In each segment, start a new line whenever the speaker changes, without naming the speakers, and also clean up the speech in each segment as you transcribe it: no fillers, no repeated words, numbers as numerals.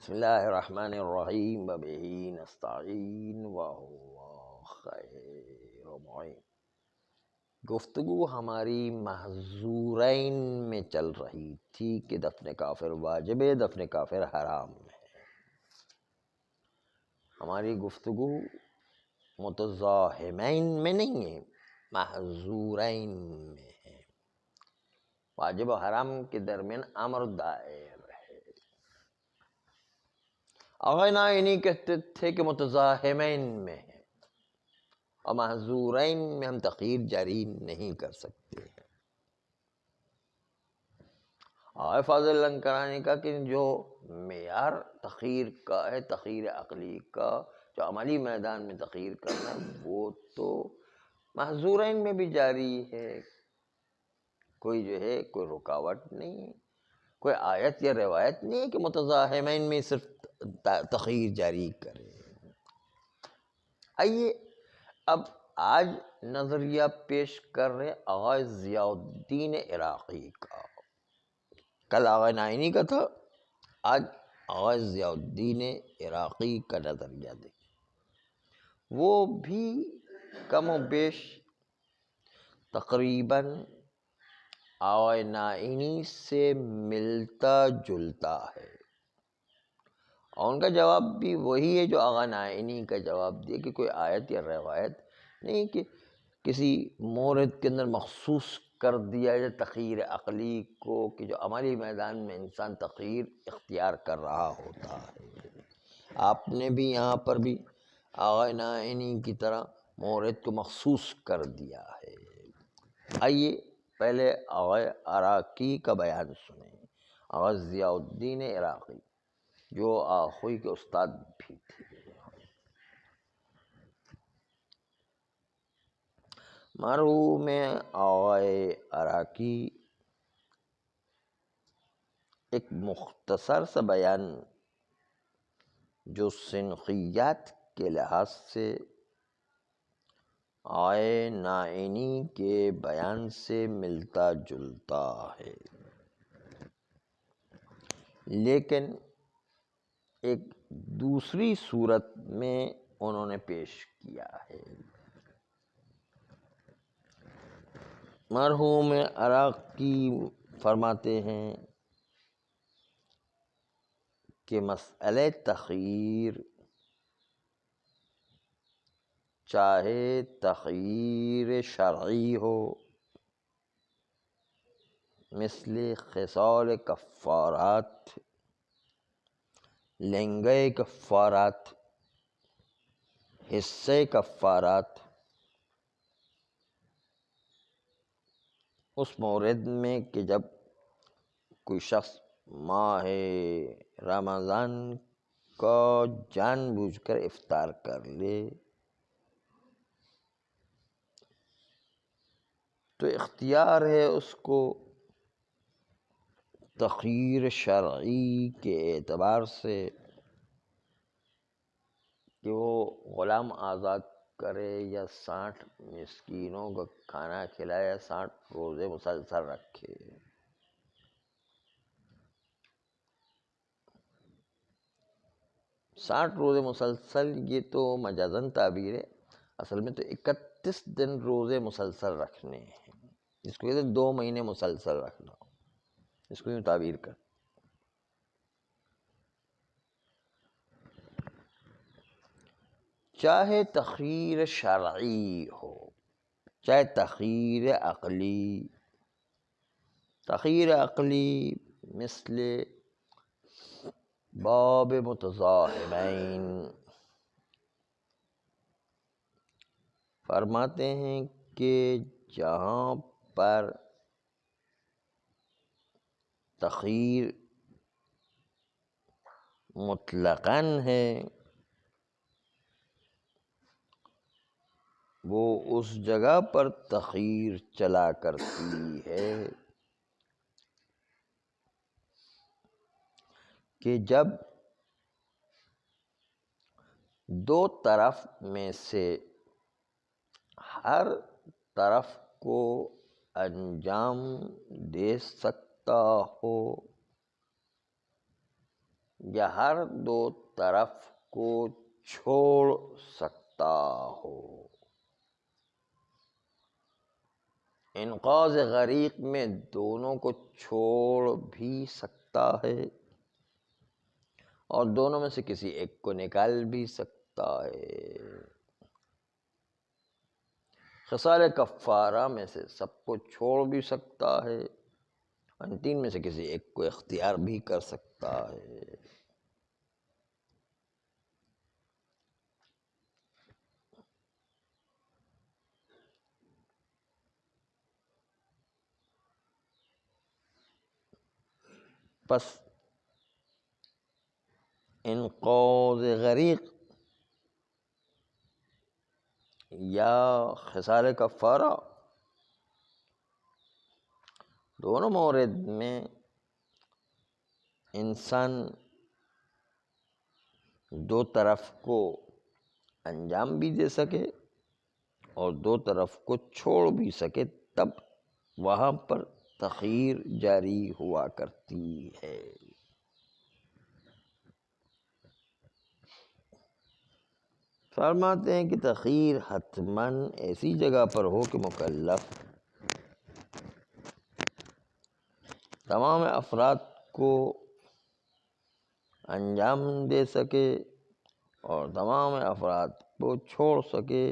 بسم اللہ الرحمن الرحیم وبہ نستعین وہو خیر معین۔ گفتگو ہماری محظورین میں چل رہی تھی کہ دفن کافر واجب ہے، دفن کافر حرام ہے۔ ہماری گفتگو متزاحمین میں نہیں ہے، محظورین میں ہے۔ واجب و حرام کے درمیان امر دائر ہے۔ آغا نائینی کہتے تھے کہ متزاحمین میں ہے اور محظورین میں ہم تخیر جاری نہیں کر سکتے۔ آغا فاضل لنکرانی کا کہ جو معیار تخیر کا ہے، تخیر عقلی کا، جو عملی میدان میں تخیر کرنا وہ تو محظورین میں بھی جاری ہے۔ کوئی جو ہے کوئی رکاوٹ نہیں ہے، کوئی آیت یا روایت نہیں ہے کہ متزاحمین میں صرف تخیر جاری کرے۔ آئیے اب آج نظریہ پیش کر رہے آغا ضیاء الدین عراقی کا۔ کل آغا نائینی کا تھا، آج آغا ضیاء الدین عراقی کا نظریہ دیکھیں۔ وہ بھی کم و بیش تقریباً آغا نائینی سے ملتا جلتا ہے، اور ان کا جواب بھی وہی ہے جو آغا نائینی کا جواب دیا کہ کوئی آیت یا روایت نہیں کہ کسی مورد کے اندر مخصوص کر دیا جائے تخیر عقلی کو، کہ جو عملی میدان میں انسان تخیر اختیار کر رہا ہوتا ہے۔ آپ نے بھی یہاں پر بھی آغا نائینی کی طرح مورد کو مخصوص کر دیا ہے۔ آئیے پہلے آغا عراقی کا بیان سنیں، آغا ضیاء الدین عراقی جو آخوئی کے استاد بھی تھے۔ مرحوم آغا عراقی ایک مختصر سا بیان جو سنخیات کے لحاظ سے آغا نائینی کے بیان سے ملتا جلتا ہے، لیکن ایک دوسری صورت میں انہوں نے پیش کیا ہے۔ مرحوم عراقی فرماتے ہیں کہ مسئلہ تخیر چاہے تخیر شرعی ہو مثل خصال کفارات، لنگے کفارات، حصے کفارات، اس مورد میں کہ جب کوئی شخص ماہ رمضان کا جان بوجھ کر افطار کر لے تو اختیار ہے اس کو تخیر شرعی کے اعتبار سے کہ وہ غلام آزاد کرے یا 60 مسکینوں کا کھانا کھلائے یا 60 روزے مسلسل رکھے۔ 60 روزے مسلسل یہ تو مجازاً تعبیر ہے، اصل میں تو 31 دن روزے مسلسل رکھنے ہیں، جس کو کہتے ہیں 2 مہینے مسلسل رکھنا، اس کو یوں تعبیر کر۔ چاہے تخیر شرعی ہو چاہے تخیر عقلی، تخیر عقلی مثل باب متزاحمین، فرماتے ہیں کہ جہاں پر تخیر مطلقاً ہے وہ اس جگہ پر تخیر چلا کرتی ہے کہ جب دو طرف میں سے ہر طرف کو انجام دے سکتا ہو یا ہر دو طرف کو چھوڑ سکتا ہو۔ انقاذ غریق میں دونوں کو چھوڑ بھی سکتا ہے اور دونوں میں سے کسی ایک کو نکال بھی سکتا ہے۔ خصال کفارہ میں سے سب کو چھوڑ بھی سکتا ہے، ان تین میں سے کسی ایک کو اختیار بھی کر سکتا ہے۔ پس انقاذ غریق یا خصال کفارہ دونوں مورد میں انسان دو طرف کو انجام بھی دے سکے اور دو طرف کو چھوڑ بھی سکے، تب وہاں پر تخیر جاری ہوا کرتی ہے۔ فرماتے ہیں کہ تخیر حتماً ایسی جگہ پر ہو کہ مکلف تمام افراد کو انجام دے سکے اور تمام افراد کو چھوڑ سکے۔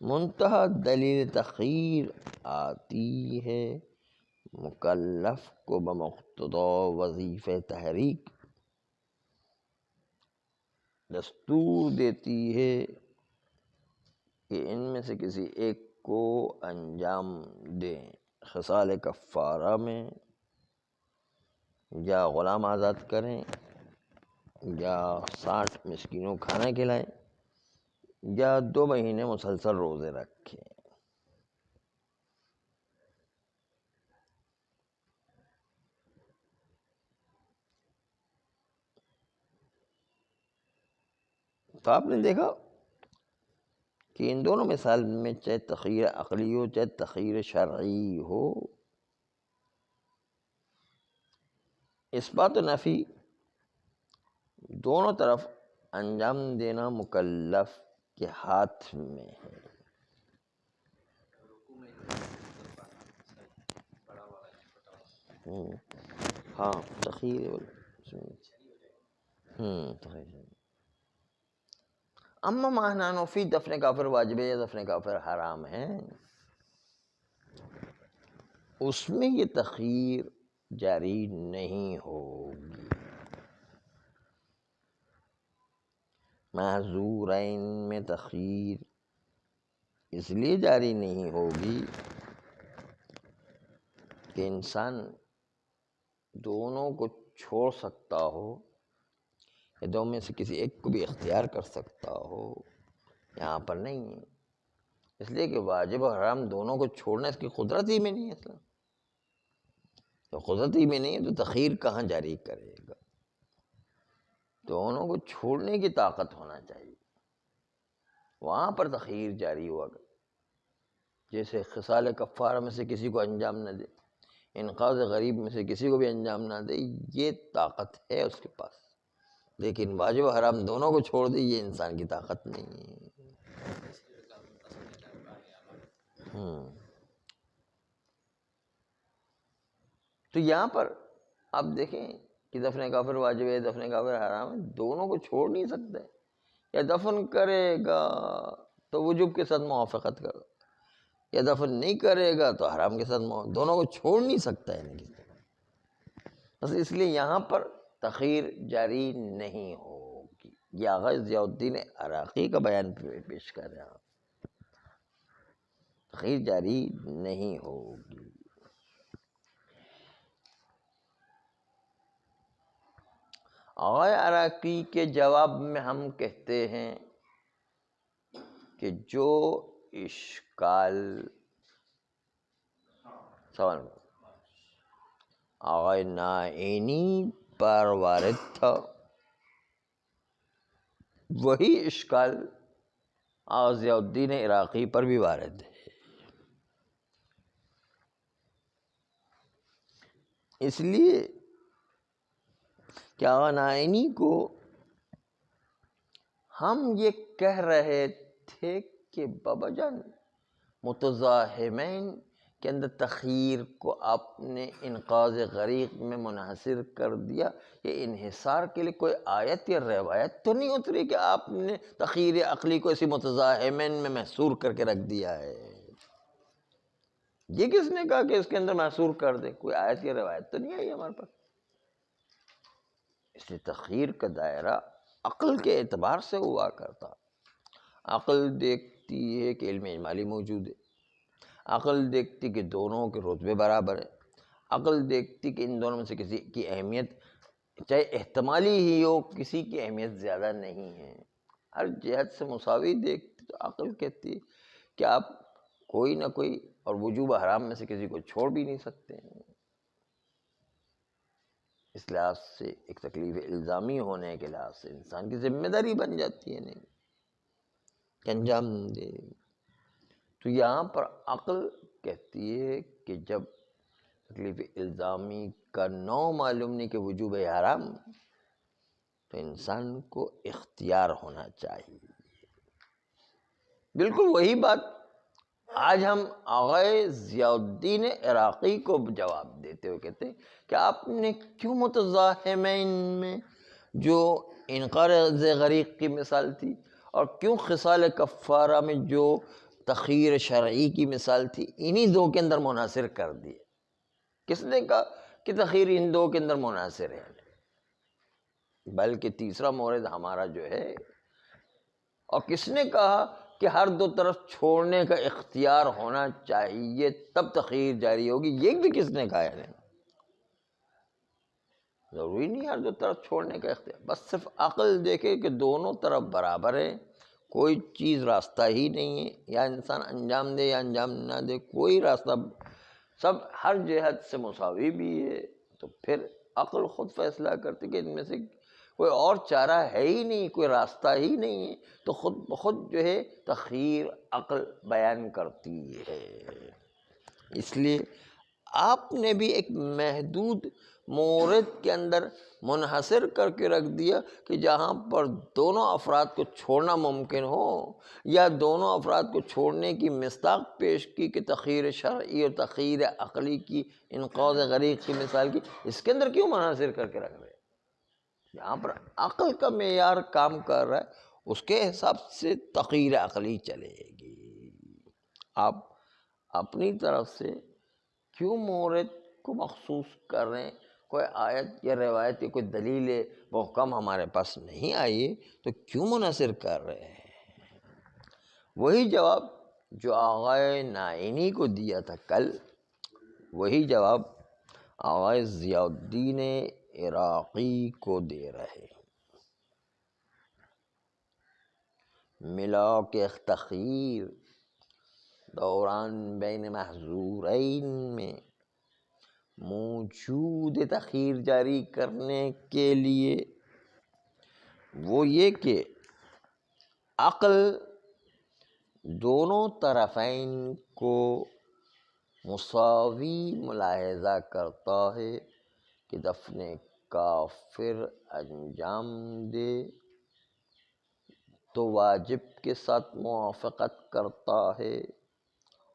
منتہا دلیل تخیر آتی ہے مکلف کو بمقتضا وظیفہ تحریک دستور دیتی ہے کہ ان میں سے کسی ایک کو انجام دیں۔ خصال کفارہ میں یا غلام آزاد کریں یا 60 مسکینوں کو کھانا کھلائیں یا 2 مہینے مسلسل روزے رکھیں۔ تو آپ نے دیکھا کہ ان دونوں مثال میں چاہے تخیر عقلی ہو چاہے تخیر شرعی ہو، اثبات و نفی دونوں طرف انجام دینا مکلف کے ہاتھ میں ہے۔ ہاں تخیر اما معنی فی دفن کافر واجب ہے یا دفن کافر حرام ہے، اس میں یہ تخیر جاری نہیں ہوگی۔ معذورین میں تخیر اس لیے جاری نہیں ہوگی کہ انسان دونوں کو چھوڑ سکتا ہو یا دونوں میں سے کسی ایک کو بھی اختیار کر سکتا ہو، یہاں پر نہیں ہے، اس لیے کہ واجب اور حرام دونوں کو چھوڑنا اس کی قدرت ہی میں نہیں ہے۔ اصلا تو قدرت ہی میں نہیں ہے تو تخیر کہاں جاری کرے گا؟ دونوں کو چھوڑنے کی طاقت ہونا چاہیے، وہاں پر تخیر جاری ہوا گا۔ جیسے خصال کفارہ میں سے کسی کو انجام نہ دے، انقاذ غریب میں سے کسی کو بھی انجام نہ دے، یہ طاقت ہے اس کے پاس، لیکن واجب و حرام دونوں کو چھوڑ دے یہ انسان کی طاقت نہیں ہے۔ تو یہاں پر آپ دیکھیں کہ دفن کافر واجب ہے دفن کافر حرام ہے، دونوں کو چھوڑ نہیں سکتے۔ یا دفن کرے گا تو وجوب کے ساتھ موافقت کرو، یا دفن نہیں کرے گا تو حرام کے ساتھ دونوں کو چھوڑ نہیں سکتا ہے۔ بس اس لیے یہاں پر تخیر جاری نہیں ہوگی۔ یہ آغا ضیاء الدین عراقی کا بیان پیش کر رہے ہیں، تخیر جاری نہیں ہوگی۔ آغا عراقی کے جواب میں ہم کہتے ہیں کہ جو اشکال سوال آغا نائینی پر وارد تھا وہی اشکال آغا ضیاء الدین عراقی پر بھی وارد ہے۔ اس لیے کہ آقا نائینی کو ہم یہ کہہ رہے تھے کہ بابا جان متزاحمین کے اندر تخیر کو آپ نے انقاذ غریق میں منحصر کر دیا. یہ انحصار کے لیے کوئی آیت یا روایت تو نہیں اتری کہ آپ نے تخیر عقلی کو اسی متزاحمین میں محصور کر کے رکھ دیا ہے؟ یہ کس نے کہا کہ اس کے اندر محصور کر دے؟ کوئی آیت یا روایت تو نہیں آئی ہمارے پاس. اس لیے تخیر کا دائرہ عقل کے اعتبار سے ہوا کرتا. عقل دیکھتی ہے کہ علم اجمالی موجود ہے، عقل دیکھتی کہ دونوں کے رتبے برابر ہیں، عقل دیکھتی کہ ان دونوں میں سے کسی کی اہمیت چاہے احتمالی ہی ہو، کسی کی اہمیت زیادہ نہیں ہے، ہر جہت سے مساوی دیکھتی. تو عقل کہتی ہے کہ آپ کوئی نہ کوئی اور وجوب حرام میں سے کسی کو چھوڑ بھی نہیں سکتے ہیں. اس لحاظ سے ایک تکلیف الزامی ہونے کے لحاظ سے انسان کی ذمہ داری بن جاتی ہے نہیں کہ انجام دے. تو یہاں پر عقل کہتی ہے کہ جب تکلیف الزامی کا نوع معلوم نہیں کہ وجوب حرام، تو انسان کو اختیار ہونا چاہیے. بالکل وہی بات آج ہم آغا ضیاء الدین عراقی کو جواب دیتے ہوئے کہتے ہیں کہ آپ نے کیوں متزاحمین میں جو انقاذ غریق کی مثال تھی اور کیوں خصال کفارہ میں جو تخیر شرعی کی مثال تھی، انہی دو کے اندر منحصر کر دیے؟ کس نے کہا کہ تخیر ان دو کے اندر منحصر ہے؟ بلکہ تیسرا مورد ہمارا جو ہے، اور کس نے کہا کہ ہر دو طرف چھوڑنے کا اختیار ہونا چاہیے تب تخیر جاری ہوگی؟ یہ بھی کس نے کہا ہے؟ ضروری نہیں ہر دو طرف چھوڑنے کا اختیار، بس صرف عقل دیکھے کہ دونوں طرف برابر ہے، کوئی چیز راستہ ہی نہیں ہے، یا انسان انجام دے یا انجام نہ دے، کوئی راستہ، سب ہر جہت سے مساوی بھی ہے. تو پھر عقل خود فیصلہ کرتی کہ ان میں سے کوئی اور چارہ ہے ہی نہیں، کوئی راستہ ہی نہیں ہے، تو خود بخود جو ہے تخیر عقل بیان کرتی ہے. اس لیے آپ نے بھی ایک محدود مورد کے اندر منحصر کر کے رکھ دیا کہ جہاں پر دونوں افراد کو چھوڑنا ممکن ہو، یا دونوں افراد کو چھوڑنے کی مصداق پیش کی کہ تخیر شرعی اور تخیر عقلی کی انقاذ غریق کی مثال کی، اس کے اندر کیوں منحصر کر کے رکھ رہے ہیں؟ یہاں پر عقل کا معیار کام کر رہا ہے، اس کے حساب سے تخیر عقلی چلے گی. آپ اپنی طرف سے کیوں مورد کو مخصوص کر رہے ہیں؟ کوئی آیت یا روایت یا کوئی دلیل محکم ہمارے پاس نہیں آئی تو کیوں منحصر کر رہے ہیں؟ وہی جواب جو آغا نائینی کو دیا تھا کل، وہی جواب آغا ضیاء الدین عراقی کو دے رہے ہیں. ملا کے تخیر دوران بین محظورین میں موجود تخیر جاری کرنے کے لیے وہ یہ کہ عقل دونوں طرفین کو مساوی ملاحظہ کرتا ہے کہ دفن کافر انجام دے تو واجب کے ساتھ موافقت کرتا ہے،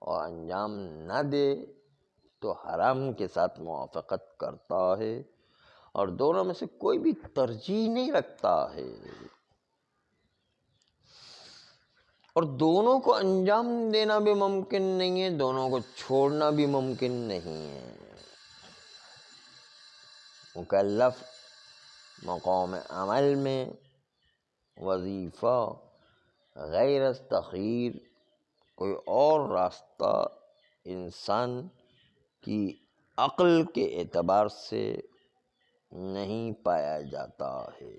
اور انجام نہ دے تو حرام کے ساتھ موافقت کرتا ہے، اور دونوں میں سے کوئی بھی ترجیح نہیں رکھتا ہے، اور دونوں کو انجام دینا بھی ممکن نہیں ہے، دونوں کو چھوڑنا بھی ممکن نہیں ہے. مکلف مقام عمل میں وظیفہ غیر از تخیر کوئی اور راستہ انسان کی عقل کے اعتبار سے نہیں پایا جاتا ہے.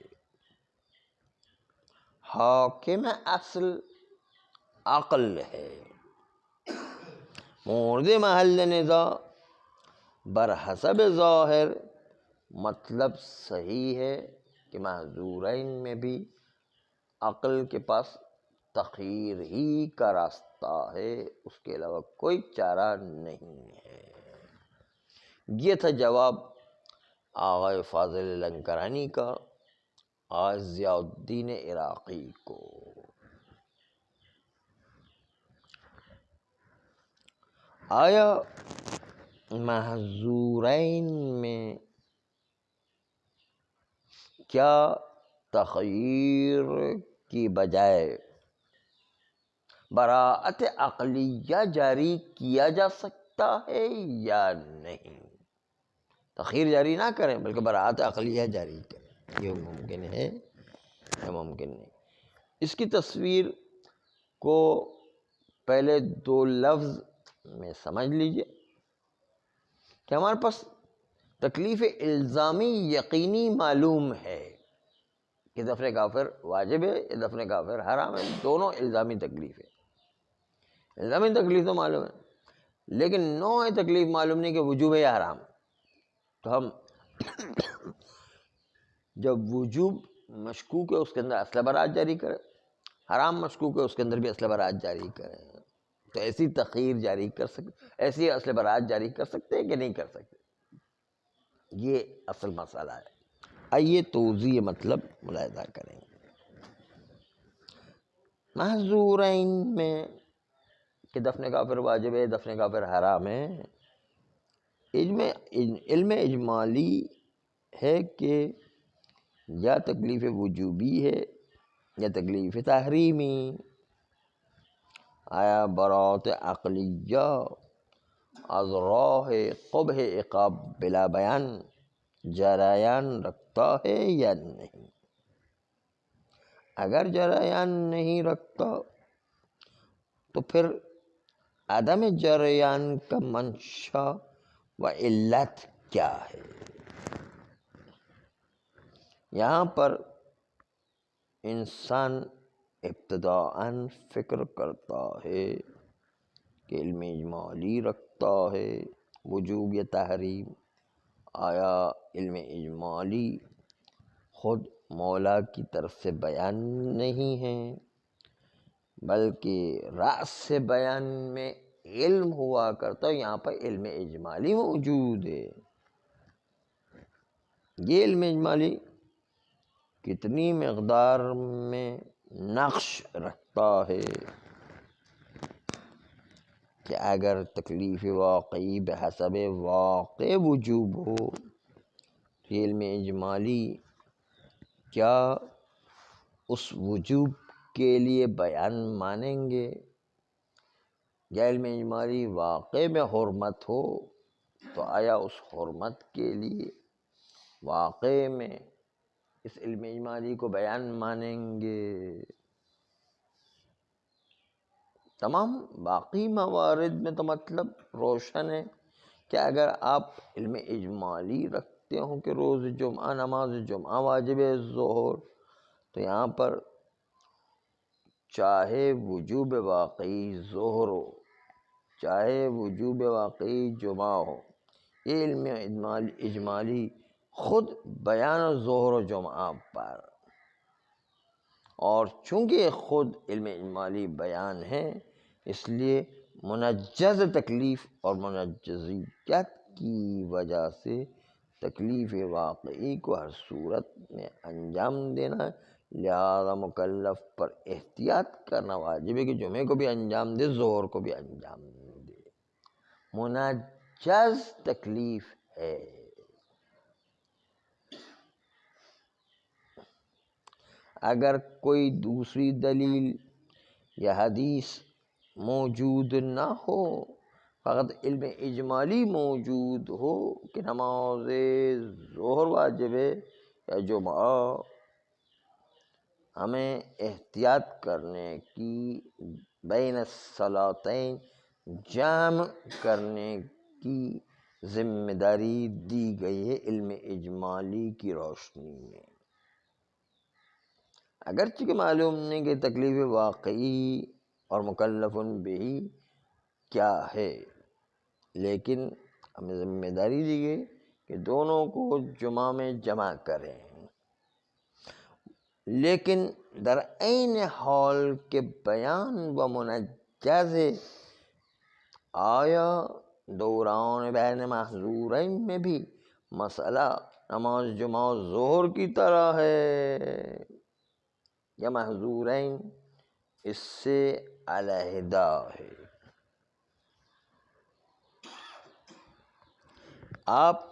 حاکم اصل عقل ہے، مورد محل نزاع برحسب ظاہر مطلب صحیح ہے کہ محظورین میں بھی عقل کے پاس تخیر ہی کا راستہ ہے، اس کے علاوہ کوئی چارہ نہیں ہے. یہ تھا جواب آغا فاضل لنکرانی کا، آغا ضیاء الدین عراقی کو۔ آیا محظورین میں کیا تخیر کی بجائے براءت عقلیہ جاری کیا جا سکتا ہے یا نہیں؟ تخیر جاری نہ کریں بلکہ براءت عقلیہ جاری کریں، یہ ممکن ہے یا ممکن نہیں؟ اس کی تصویر کو پہلے دو لفظ میں سمجھ لیجئے کہ ہمارے پاس تکلیف الزامی یقینی معلوم ہے کہ دفن کافر واجب ہے یا دفن کافر حرام ہے، دونوں الزامی تکلیف ہے۔ الزامی تکلیف تو معلوم ہے، لیکن نوع تکلیف معلوم نہیں کہ وجوب ہے یا حرام۔ تو ہم جب وجوب مشکوک ہے اس کے اندر اصل برات جاری کریں، حرام مشکوک ہے اس کے اندر بھی اصل برات جاری کریں، تو ایسی تخیر جاری کر سکتے، ایسی اصل برات جاری کر سکتے ہیں کہ نہیں کر سکتے؟ یہ اصل مسئلہ ہے۔ آئیے توضیح مطلب ملاحظہ کریں۔ محظورین میں کہ دفن کافر واجب ہے، دفن کافر حرام ہے، علم اجمالی ہے کہ یا تکلیف وجوبی ہے یا تکلیف تحریمی۔ آیا براءت عقلیہ از راہ قبح عقاب بلا بیان جریان رکھتا ہے یا نہیں؟ اگر جریان نہیں رکھتا تو پھر عدم جریان کا منشا و علت کیا ہے؟ یہاں پر انسان ابتداءً فکر کرتا ہے کہ علم اجمالی رکھتا ہے وجوب یا تحریم۔ آیا علم اجمالی خود مولا کی طرف سے بیان نہیں ہے بلکہ رأس سے بیان میں علم ہوا کرتا ہے؟ یہاں پر علم اجمالی موجود ہے۔ یہ علم اجمالی کتنی مقدار میں نقش رکھتا ہے کہ اگر تکلیف واقعی بحسب واقع وجوب ہو تو علم اجمالی کیا اس وجوب کے لیے بیان مانیں گے؟ یا علم اجمالی واقع میں حرمت ہو تو آیا اس حرمت کے لیے واقع میں اس علم اجمالی کو بیان مانیں گے؟ تمام باقی موارد میں تو مطلب روشن ہے کہ اگر آپ علم اجمالی رکھتے ہوں کہ روز جمعہ نماز جمعہ واجب ظہر، تو یہاں پر چاہے وجوب واقعی ظہر ہو چاہے وجوب واقعی جمعہ ہو، یہ علم اجمالی خود بیان ظہر و جمعہ پر، اور چونکہ خود علم اجمالی بیان ہے اس لیے منجز تکلیف اور منجزیت کی وجہ سے تکلیف واقعی کو ہر صورت میں انجام دینا ہے، لہذا مکلف پر احتیاط کرنا واجب ہے کہ جمعے کو بھی انجام دے، ظہر کو بھی انجام دے۔ منجز تکلیف ہے۔ اگر کوئی دوسری دلیل یا حدیث موجود نہ ہو، فقط علم اجمالی موجود ہو کہ نماز ظہر واجب ہے یا جمعہ، ہمیں احتیاط کرنے کی، بین الصلاتین جمع کرنے کی ذمہ داری دی گئی ہے علم اجمالی کی روشنی میں۔ اگرچہ کہ معلوم نہیں کہ تکلیف واقعی اور مکلف بہ کیا ہے، لیکن ہمیں ذمہ داری دی گئی کہ دونوں کو جمعہ میں جمع کریں۔ لیکن در عین حال کے بیان و منجز ہے، آیا دوران بین محظورین میں بھی مسئلہ نماز جمعہ و ظہر کی طرح ہے یا محظورین اس سے علیحدہ ہے؟ آپ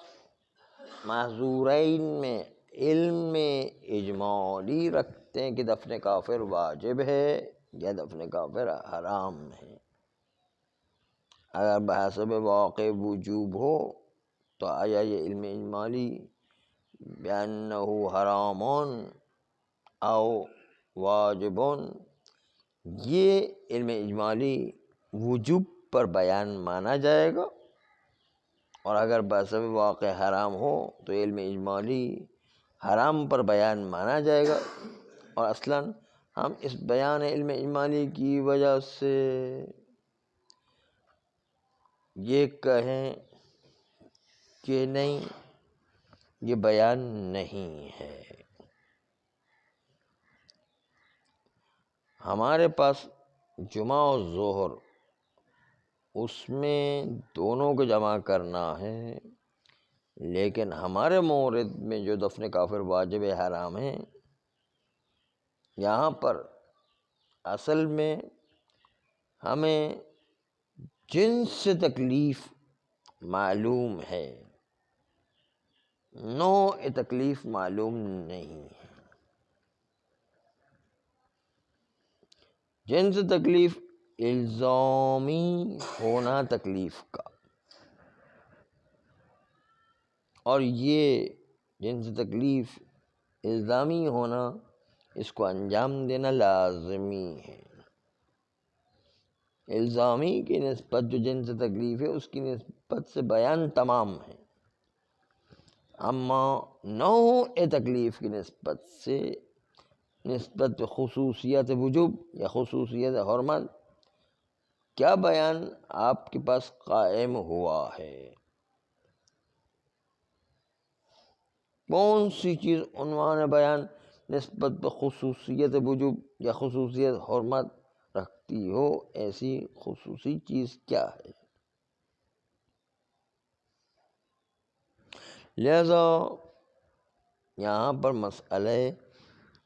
محظورین میں علم اجمالی رکھتے ہیں کہ دفن کافر واجب ہے یا دفن کافر حرام ہے؟ اگر بحسب واقع وجوب ہو تو آیا یہ علم اجمالی بأنہ حرام او واجب، یہ علم اجمالی وجوب پر بیان مانا جائے گا؟ اور اگر بحسب واقع حرام ہو تو علم اجمالی حرام پر بیان مانا جائے گا؟ اور اصلاً ہم اس بیان علم اجمالی کی وجہ سے یہ کہیں کہ نہیں یہ بیان نہیں ہے، ہمارے پاس جمعہ و ظہر اس میں دونوں کو جمع کرنا ہے، لیکن ہمارے مورد میں جو دفن کافر واجب حرام ہے، یہاں پر اصل میں ہمیں جنس تکلیف معلوم ہے، نوع تکلیف معلوم نہیں ہے۔ جنس تکلیف الزامی ہونا تکلیف کا، اور یہ جنس تکلیف الزامی ہونا اس کو انجام دینا لازمی ہے۔ الزامی کی نسبت جو جنس تکلیف ہے اس کی نسبت سے بیان تمام ہے، اما نوع تکلیف کی نسبت سے نسبت خصوصیت وجوب یا خصوصیت حرمت کیا بیان آپ کے پاس قائم ہوا ہے؟ کون سی چیز عنوان بیان نسبت خصوصیت وجوب یا خصوصیت حرمت رکھتی ہو، ایسی خصوصی چیز کیا ہے؟ لہذا یہاں پر مسئلہ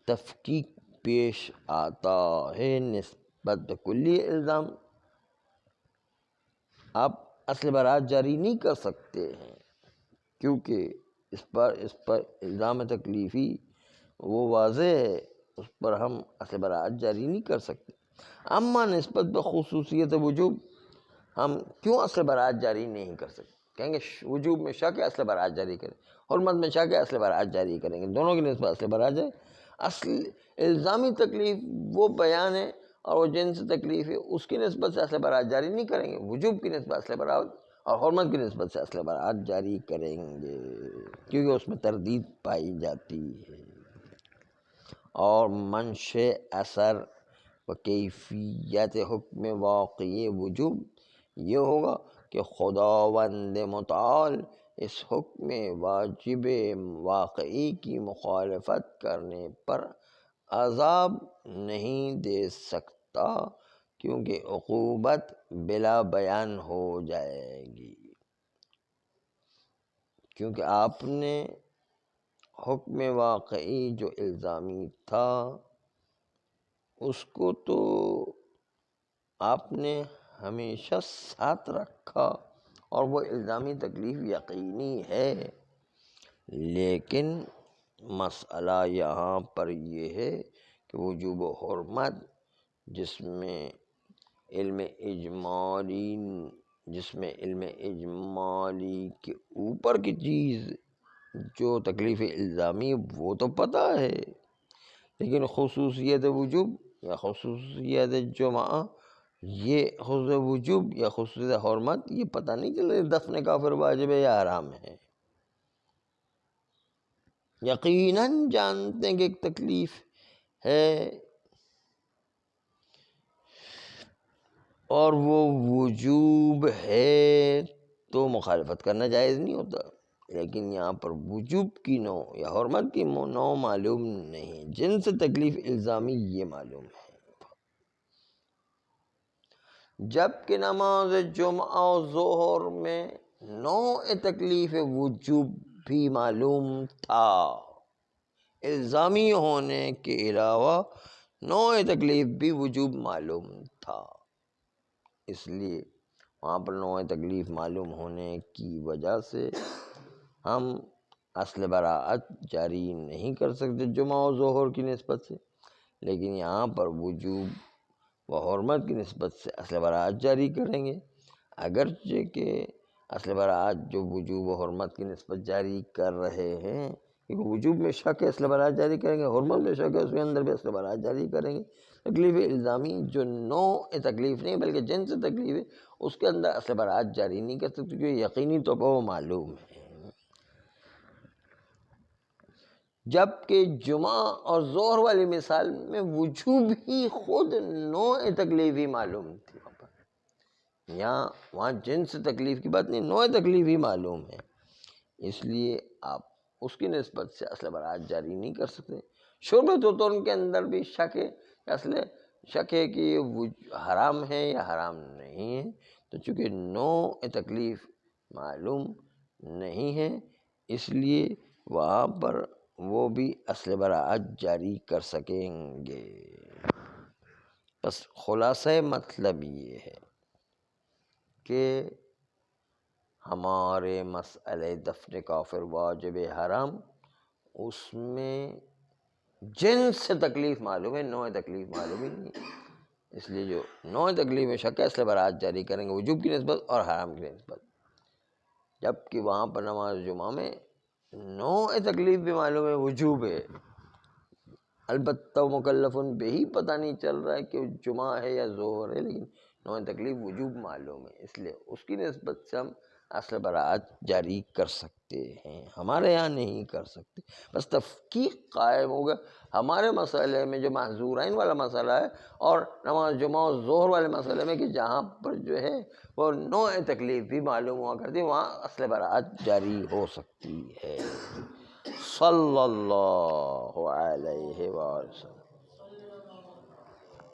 تفکیک پیش آتا ہے نسبت کلی الزام۔ آپ اصل برات جاری نہیں کر سکتے ہیں کیونکہ اس پر الزام تکلیفی وہ واضح ہے، اس پر ہم اصل برات جاری نہیں کر سکتے۔ اما نسبت خصوصیت وجوب ہم کیوں اصل برات جاری نہیں کر سکتے؟ کہیں گے وجوب میں شک ہے اصل برات جاری کریں، حرمت میں شک ہے اصل برات جاری کریں گے، دونوں کی نسبت اصل برات جاری۔ اصل الزامی تکلیف وہ بیان ہے اور وہ جنس تکلیف ہے، اس کی نسبت سے اصل برات جاری نہیں کریں گے، وجوب کی نسبت اصل برات اور حرمت کی نسبت سے اصل برات جاری کریں گے، کیونکہ اس میں تردید پائی جاتی ہے۔ اور منشأ اثر و کیفیت حکم واقعی وجوب یہ ہوگا کہ خداوند متعال اس حکم واجب واقعی کی مخالفت کرنے پر عذاب نہیں دے سکتا، کیونکہ عقوبت بلا بیان ہو جائے گی، کیونکہ آپ نے حکم واقعی جو الزامی تھا اس کو تو آپ نے ہمیشہ ساتھ رکھا اور وہ الزامی تکلیف یقینی ہے، لیکن مسئلہ یہاں پر یہ ہے کہ وجوب و حرمت جس میں علم اجمالی کے اوپر کی چیز جو تکلیف الزامی وہ تو پتہ ہے، لیکن خصوصیت وجوب یا خصوصیت جمعہ یہ خصوصیت وجوب یا خصوصیت حرمت یہ پتہ نہیں چلے دفن کافر واجب ہے یا حرام ہے۔ یقیناً جانتے ہیں کہ ایک تکلیف ہے اور وہ وجوب ہے تو مخالفت کرنا جائز نہیں ہوتا، لیکن یہاں پر وجوب کی نوع یا حرمت کی نوع معلوم نہیں، جنس تکلیف الزامی یہ معلوم ہے۔ جبکہ نماز جمعہ و ظہر میں نوع تکلیف وجوب بھی معلوم تھا، الزامی ہونے کے علاوہ نوع تکلیف بھی وجوب معلوم تھا، اس لیے وہاں پر نوع تکلیف معلوم ہونے کی وجہ سے ہم اصل براعت جاری نہیں کر سکتے جمعہ و ظہر کی نسبت سے، لیکن یہاں پر وجوب و حرمت کی نسبت سے اصل براعت جاری کریں گے، اگرچہ کہ اصل براعت جو وجوب و حرمت کی نسبت جاری کر رہے ہیں، کیونکہ وجوب میں شک ہے اصل براعت جاری کریں گے، حرمت میں شک ہے اس کے اندر بھی اصل براعت جاری کریں گے۔ تکلیف الزامی جو نوع تکلیف نہیں بلکہ جنس تکلیف ہے، اس کے اندر اصل براعت جاری نہیں کر سکتے کیونکہ یقینی طور پر وہ معلوم ہے، جبکہ جمعہ اور ظہر والی مثال میں وجوب ہی خود نوع تکلیف ہی معلوم تھی، وہاں جنس تکلیف کی بات نہیں، نوع تکلیف ہی معلوم ہے، اس لیے آپ اس کی نسبت سے اصل براعت جاری نہیں کر سکتے۔ شرب توتون کے اندر بھی شک ہے، اصل شک ہے کہ یہ حرام ہے یا حرام نہیں ہے، تو چونکہ نوع تکلیف معلوم نہیں ہے اس لیے وہاں پر وہ بھی اصل براعت جاری کر سکیں گے۔ بس خلاصہ مطلب یہ ہے کہ ہمارے مسئلہ دفن کافر واجب حرام، اس میں جنس تکلیف معلوم ہے، نوع تکلیف معلوم ہی نہیں، اس لیے جو نوع تکلیف میں شک ہے اصل براعت جاری کریں گے وجوب کی نسبت اور حرام کی نسبت، جبکہ وہاں پر نماز جمعہ میں نوع تکلیف بھی معلوم ہے، وجوب ہے، البتہ مکلف بہی پتہ نہیں چل رہا ہے کہ جمعہ ہے یا ظہر ہے، لیکن نوع تکلیف وجوب معلوم ہے، اس لیے اس کی نسبت سے ہم اصل براعت جاری کر سکتے ہیں، ہمارے یہاں نہیں کر سکتے۔ بس تفقیق قائم ہوگا ہمارے مسئلے میں جو محظورین والا مسئلہ ہے اور نماز جمعہ و ظہر والے مسئلے میں کہ جہاں پر جو ہے وہ نوع تکلیف بھی معلوم ہوا کرتی ہے، وہاں اصل براعت جاری ہو سکتی ہے۔ صلی اللہ علیہ وسلم۔